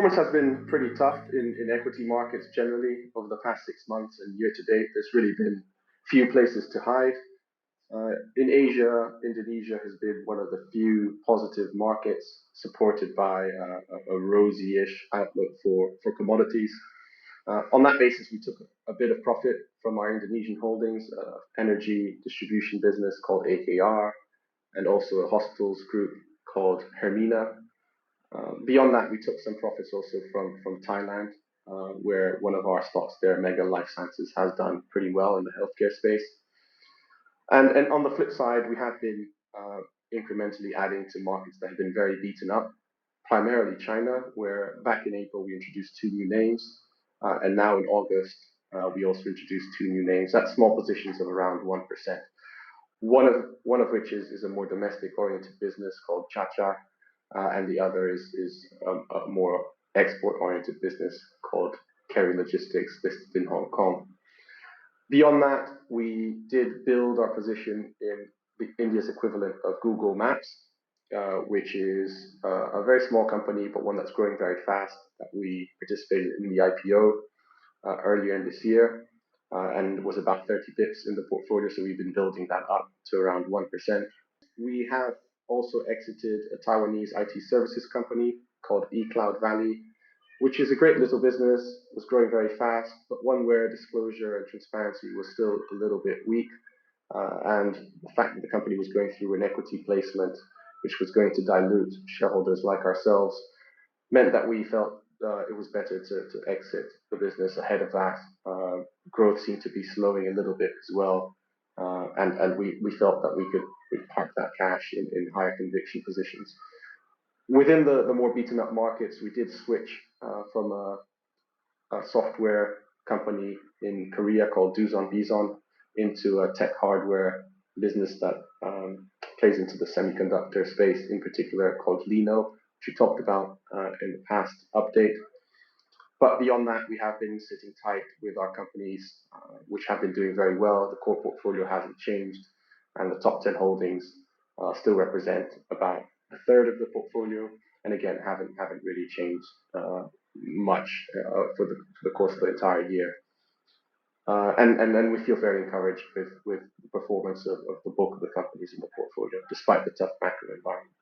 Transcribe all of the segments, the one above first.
Performance has been pretty tough in equity markets generally over the past 6 months and year to date. There's really been few places to hide. In Asia, Indonesia has been one of the few positive markets supported by a rosy-ish outlook for commodities. On that basis, we took a bit of profit from our Indonesian holdings, energy distribution business called AKR, and also a hospitals group called Hermina. Beyond that, we took some profits also from Thailand, where one of our stocks there, Mega Life Sciences, has done pretty well in the healthcare space. And on the flip side, we have been incrementally adding to markets that have been very beaten up, primarily China, where back in April we introduced two new names, and now in August we also introduced two new names. That's small positions of around 1%. One of which is a more domestic-oriented business called Chacha, and the other is a more export-oriented business called Kerry Logistics, listed in Hong Kong. Beyond that, we did build our position in India's equivalent of Google Maps, which is a very small company, but one that's growing very fast, that we participated in the IPO earlier in this year, and was about 30 bits in the portfolio, so we've been building that up to around 1%. We have also exited a Taiwanese IT services company called eCloud Valley, which is a great little business, was growing very fast, but one where disclosure and transparency was still a little bit weak. And the fact that the company was going through an equity placement, which was going to dilute shareholders like ourselves, meant that we felt it was better to exit the business ahead of that. Growth seemed to be slowing a little bit as well, and we felt that we could park that cash in higher conviction positions. Within the more beaten up markets, we did switch from a software company in Korea called Duzon Bizon into a tech hardware business that plays into the semiconductor space, in particular called Lino, which we talked about in the past update. But beyond that, we have been sitting tight with our companies, which have been doing very well. The core portfolio hasn't changed, and the top 10 holdings still represent about a third of the portfolio, and again haven't really changed much for the course of the entire year. And then we feel very encouraged with the performance of the bulk of the companies in the portfolio, despite the tough macro environment.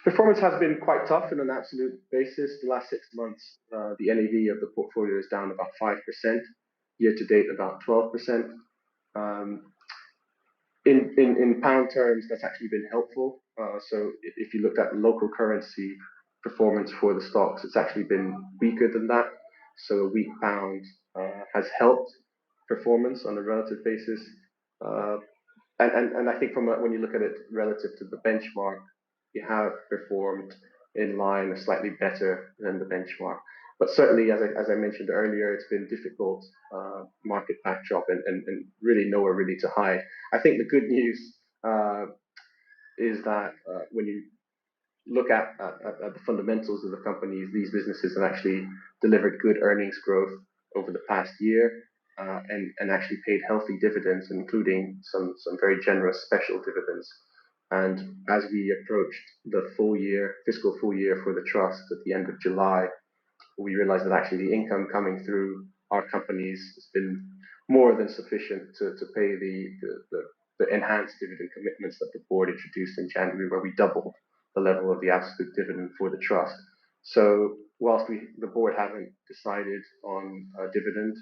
Performance has been quite tough on an absolute basis. The last 6 months, the NAV of the portfolio is down about 5%, year to date about 12%. In pound terms, that's actually been helpful. So if you looked at local currency performance for the stocks, it's actually been weaker than that. So a weak pound has helped performance on a relative basis. And I think when you look at it relative to the benchmark, you have performed in line or slightly better than the benchmark. But certainly, as I mentioned earlier, it's been difficult market backdrop and really nowhere really to hide. I think the good news is that when you look at the fundamentals of the companies, these businesses have actually delivered good earnings growth over the past year and actually paid healthy dividends, including some very generous special dividends. And as we approached the fiscal full year for the trust at the end of July, we realized that actually the income coming through our companies has been more than sufficient to pay the enhanced dividend commitments that the board introduced in January, where we doubled the level of the absolute dividend for the trust. So whilst the board haven't decided on a dividend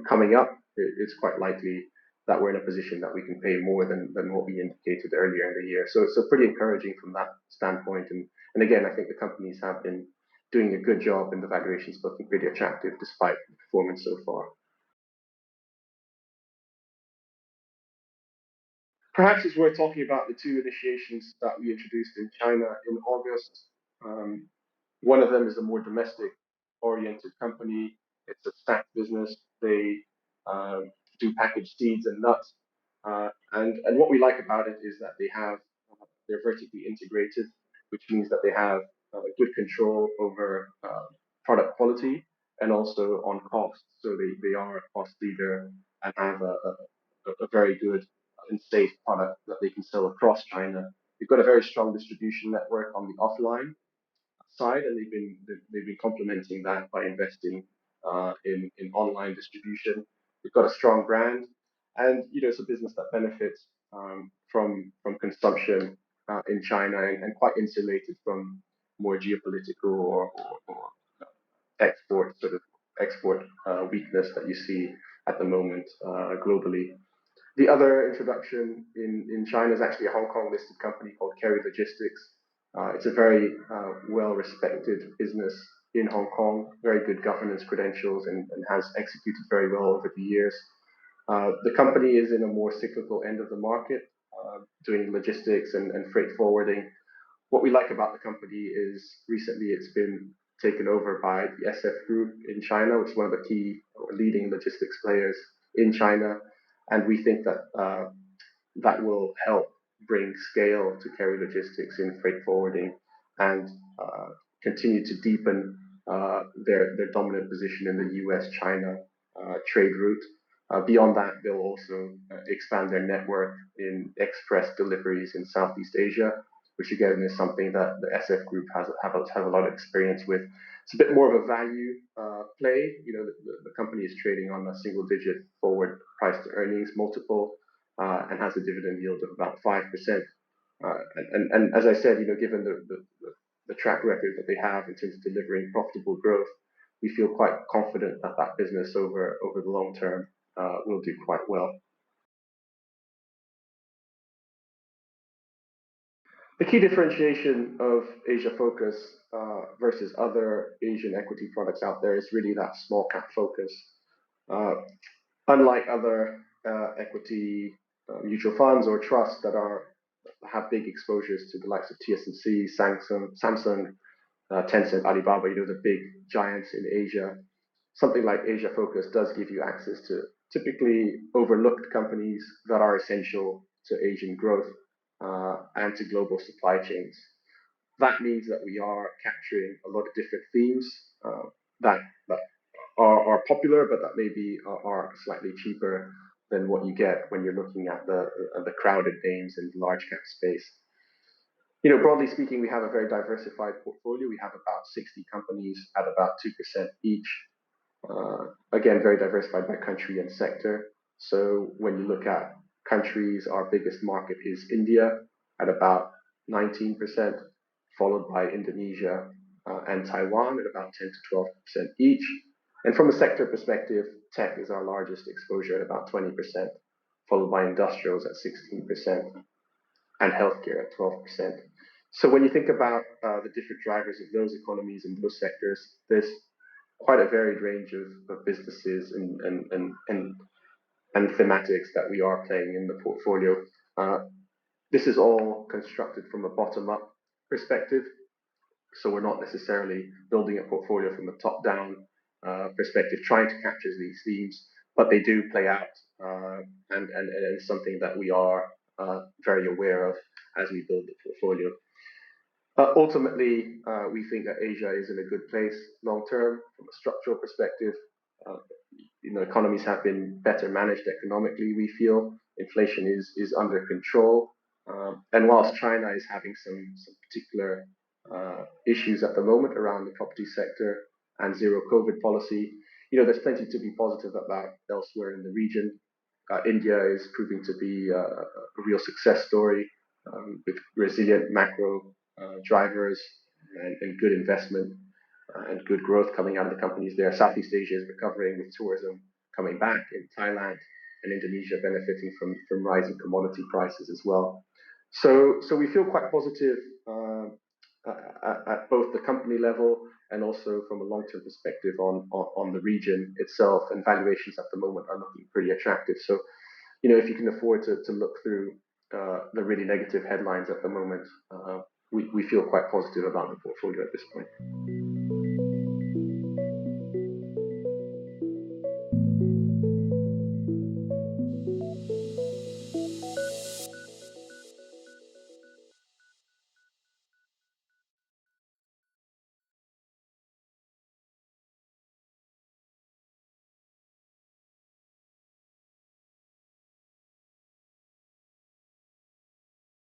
coming up, it's quite likely that we're in a position that we can pay more than what we indicated earlier in the year. So pretty encouraging from that standpoint. And again, I think the companies have been doing a good job and the valuations looking pretty attractive despite the performance so far. Perhaps it's worth talking about the two initiations that we introduced in China in August. One of them is a more domestic-oriented company. It's a snack business. They do packaged seeds and nuts. And what we like about it is that they're vertically integrated, which means that they have good control over product quality and also on cost. So they are a cost leader and have a very good and safe product that they can sell across China They've got a very strong distribution network on the offline side, and they've been complementing that by investing in online distribution. They've got a strong brand, and it's a business that benefits from consumption in China, and quite insulated from more geopolitical or export weakness that you see at the moment globally. The other introduction in China is actually a Hong Kong listed company called Kerry Logistics. It's a very well respected business in Hong Kong, very good governance credentials, and has executed very well over the years. The company is in a more cyclical end of the market, doing logistics and freight forwarding. What we like about the company is recently it's been taken over by the SF Group in China, which is one of the key or leading logistics players in China, and we think that that will help bring scale to Kerry Logistics in freight forwarding and continue to deepen their dominant position in the US-China trade route. Beyond that, they'll also expand their network in express deliveries in Southeast Asia, which again is something that the SF Group have a lot of experience with. It's a bit more of a value play. The company is trading on a single-digit forward price to earnings multiple, and has a dividend yield of about 5%. And as I said, given the track record that they have in terms of delivering profitable growth, we feel quite confident that that business over the long term will do quite well. The key differentiation of Asia Focus versus other Asian equity products out there is really that small cap focus. Unlike other equity mutual funds or trusts that have big exposures to the likes of TSMC, Samsung, Tencent, Alibaba, the big giants in Asia, something like Asia Focus does give you access to typically overlooked companies that are essential to Asian growth and to global supply chains. That means that we are capturing a lot of different themes that are popular, but that maybe are slightly cheaper than what you get when you're looking at the crowded names in the large cap space. Broadly speaking, we have a very diversified portfolio. We have about 60 companies at about 2% each. Again, very diversified by country and sector. So when you look at countries, our biggest market is India at about 19%, followed by Indonesia and Taiwan at about 10 to 12% each. And from a sector perspective, tech is our largest exposure at about 20%, followed by industrials at 16% and healthcare at 12%. So when you think about the different drivers of those economies and those sectors, there's quite a varied range of businesses and thematics that we are playing in the portfolio. This is all constructed from a bottom-up perspective, so we're not necessarily building a portfolio from a top-down perspective, trying to capture these themes, but they do play out, and it's something that we are very aware of as we build the portfolio. Ultimately, we think that Asia is in a good place long term from a structural perspective. Economies have been better managed economically. We feel inflation is under control, and whilst China is having some particular issues at the moment around the property sector and zero COVID policy, there's plenty to be positive about elsewhere in the region. India is proving to be a real success story with resilient macro drivers and good investment and good growth coming out of the companies there. Southeast Asia is recovering with tourism coming back in Thailand, and Indonesia benefiting from rising commodity prices as well. So we feel quite positive at both the company level and also from a long-term perspective on the region itself, and valuations at the moment are looking pretty attractive. So, if you can afford to look through the really negative headlines at the moment, we feel quite positive about the portfolio at this point.